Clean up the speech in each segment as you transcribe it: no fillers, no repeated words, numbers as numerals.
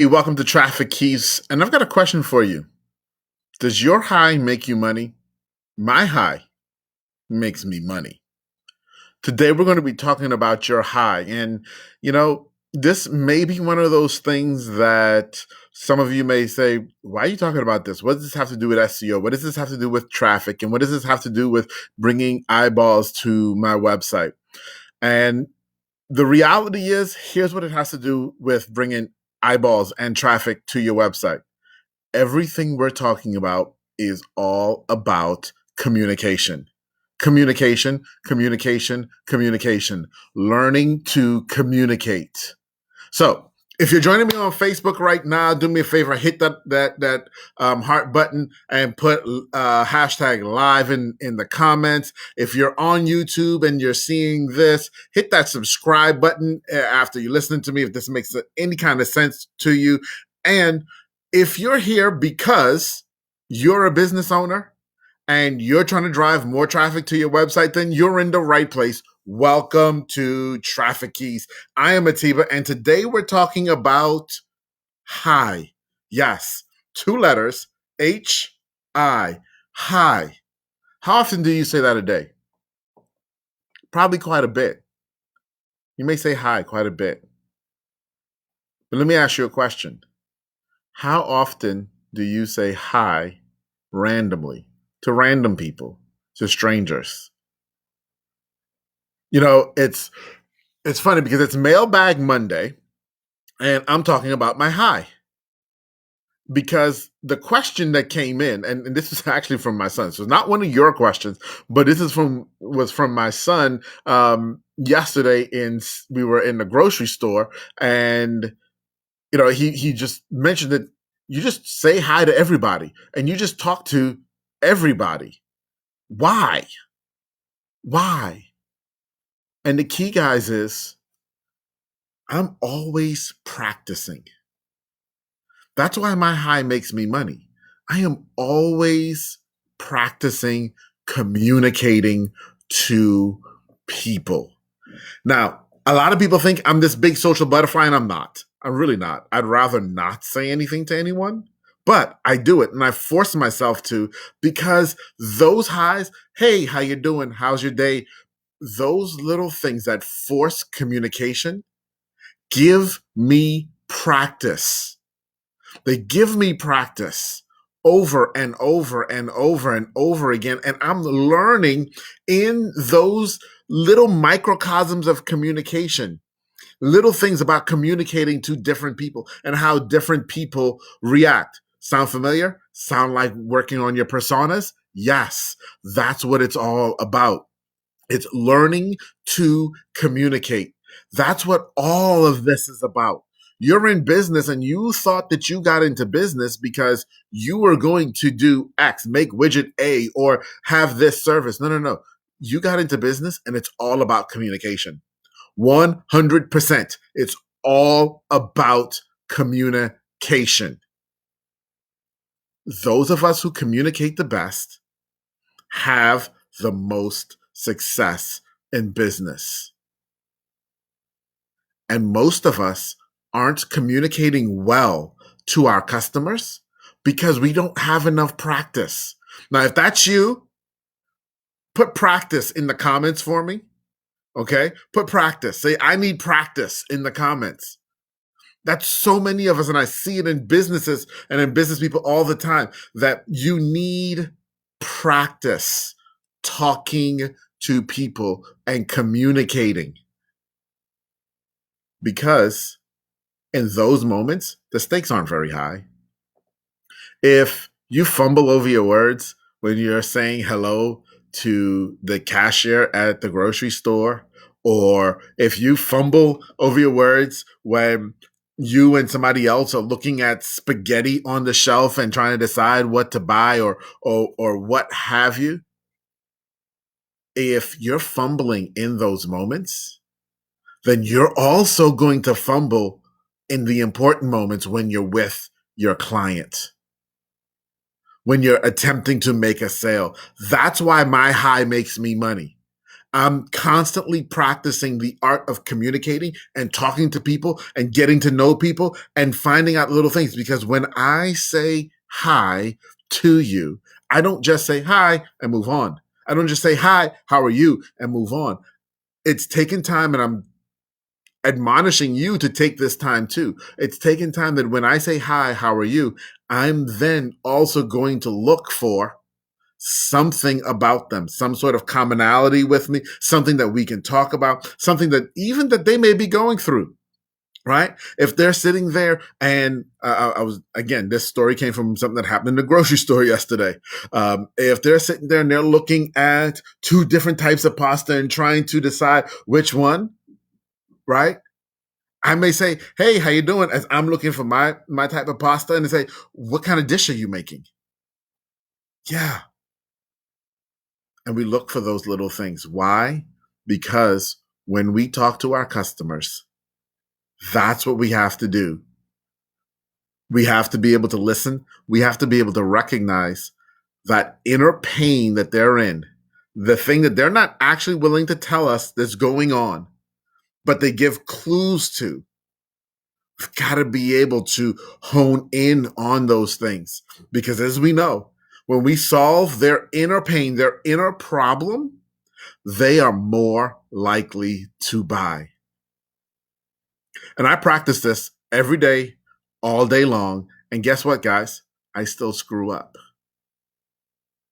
Hey, welcome to Traffic Keys, and I've got a question for you. Does your high make you money? My high makes me money. Today, we're going to be talking about your high, and this may be one of those things that some of you may say, "Why are you talking about this? What does this have to do with SEO? What does this have to do with traffic? And what does this have to do with bringing eyeballs to my website?" And the reality is, here's what it has to do with bringing eyeballs and traffic to your website. Everything we're talking about is all about communication. Communication, communication, communication. Learning to communicate. So, if you're joining me on Facebook right now, do me a favor, hit that heart button and put hashtag live in the comments. If you're on YouTube and you're seeing this, hit that subscribe button after you listening to me if this makes any kind of sense to you. And if you're here because you're a business owner and you're trying to drive more traffic to your website, then you're in the right place. Welcome to Traffic Keys. I am Atiba, and today we're talking about high. Yes, two letters, H-I, high. How often do you say that a day? Probably quite a bit. You may say hi quite a bit. But let me ask you a question. How often do you say hi randomly to random people, to strangers? It's funny because it's Mailbag Monday, and I'm talking about my high. Because the question that came in, and this is actually from my son, so it's not one of your questions, but this was from my son yesterday. We were in the grocery store, and he just mentioned that you just say hi to everybody, and you just talk to everybody. Why? Why? And the key, guys, is I'm always practicing. That's why my high makes me money. I am always practicing communicating to people. Now, a lot of people think I'm this big social butterfly, and I'm not. I'm really not. I'd rather not say anything to anyone, but I do it, and I force myself to, because those highs, hey, how you doing? How's your day? Those little things that force communication give me practice. They give me practice over and over and over and over again. And I'm learning in those little microcosms of communication, little things about communicating to different people and how different people react. Sound familiar? Sound like working on your personas? Yes, that's what it's all about. It's learning to communicate. That's what all of this is about. You're in business and you thought that you got into business because you were going to do X, make widget A, or have this service. No, no, no. You got into business and it's all about communication. 100%. It's all about communication. Those of us who communicate the best have the most success in business. And most of us aren't communicating well to our customers because we don't have enough practice. Now, if that's you, put practice in the comments for me. Okay? Put practice. Say, I need practice in the comments. That's so many of us, and I see it in businesses and in business people all the time, that you need practice talking to people and communicating. Because in those moments, the stakes aren't very high. If you fumble over your words when you're saying hello to the cashier at the grocery store, or if you fumble over your words when you and somebody else are looking at spaghetti on the shelf and trying to decide what to buy, or what have you, if you're fumbling in those moments, then you're also going to fumble in the important moments when you're with your client, when you're attempting to make a sale. That's why my high makes me money. I'm constantly practicing the art of communicating and talking to people and getting to know people and finding out little things. Because when I say hi to you, I don't just say hi and move on. I don't just say hi, how are you, and move on. It's taken time, and I'm admonishing you to take this time too. It's taken time that when I say hi, how are you, I'm then also going to look for something about them, some sort of commonality with me, something that we can talk about, something that even that they may be going through. Right? If they're sitting there, and I was, again, this story came from something that happened in the grocery store yesterday. If they're sitting there and they're looking at two different types of pasta and trying to decide which one, right? I may say, "Hey, how you doing?" As I'm looking for my type of pasta, and they say, "What kind of dish are you making?" Yeah, and we look for those little things. Why? Because when we talk to our customers, that's what we have to do. We have to be able to listen. We have to be able to recognize that inner pain that they're in, the thing that they're not actually willing to tell us that's going on, but they give clues to. We've got to be able to hone in on those things, because as we know, when we solve their inner pain, their inner problem, they are more likely to buy. And I practice this every day, all day long. And guess what, guys? I still screw up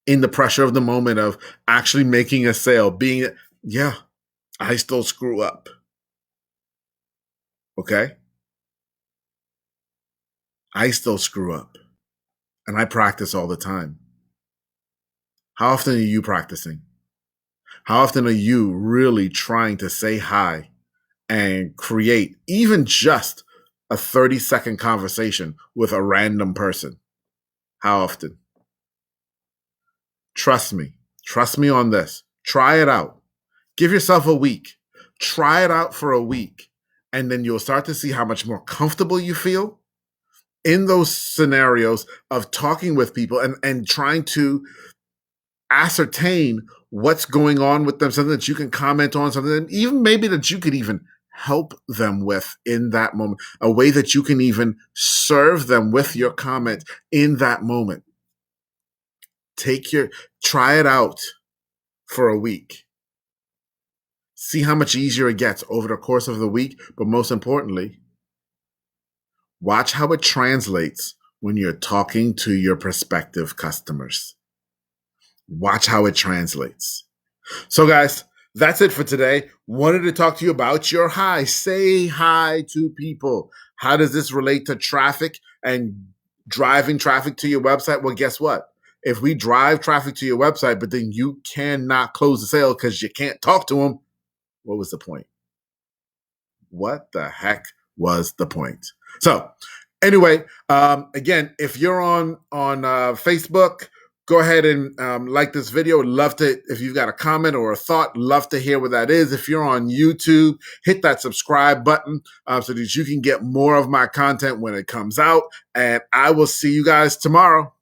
in the pressure of the moment of actually making a sale, yeah, I still screw up. Okay. I still screw up, and I practice all the time. How often are you practicing? How often are you really trying to say hi and create even just a 30-second conversation with a random person? How often? Trust me. Trust me on this. Try it out. Give yourself a week. Try it out for a week. And then you'll start to see how much more comfortable you feel in those scenarios of talking with people and trying to ascertain what's going on with them, something that you can comment on, something that even maybe that you could even help them with in that moment, a way that you can even serve them with your comment in that moment. Try it out for a week. See how much easier it gets over the course of the week, but most importantly, watch how it translates when you're talking to your prospective customers. Watch how it translates. So, guys, that's it for today. Wanted to talk to you about your hi. Say hi to people. How does this relate to traffic and driving traffic to your website? Well, guess what? If we drive traffic to your website, but then you cannot close the sale because you can't talk to them, what was the point? What the heck was the point? So, anyway, again, if you're on Facebook, go ahead and like this video. Love to, if you've got a comment or a thought, love to hear what that is. If you're on YouTube, hit that subscribe button so that you can get more of my content when it comes out. And I will see you guys tomorrow.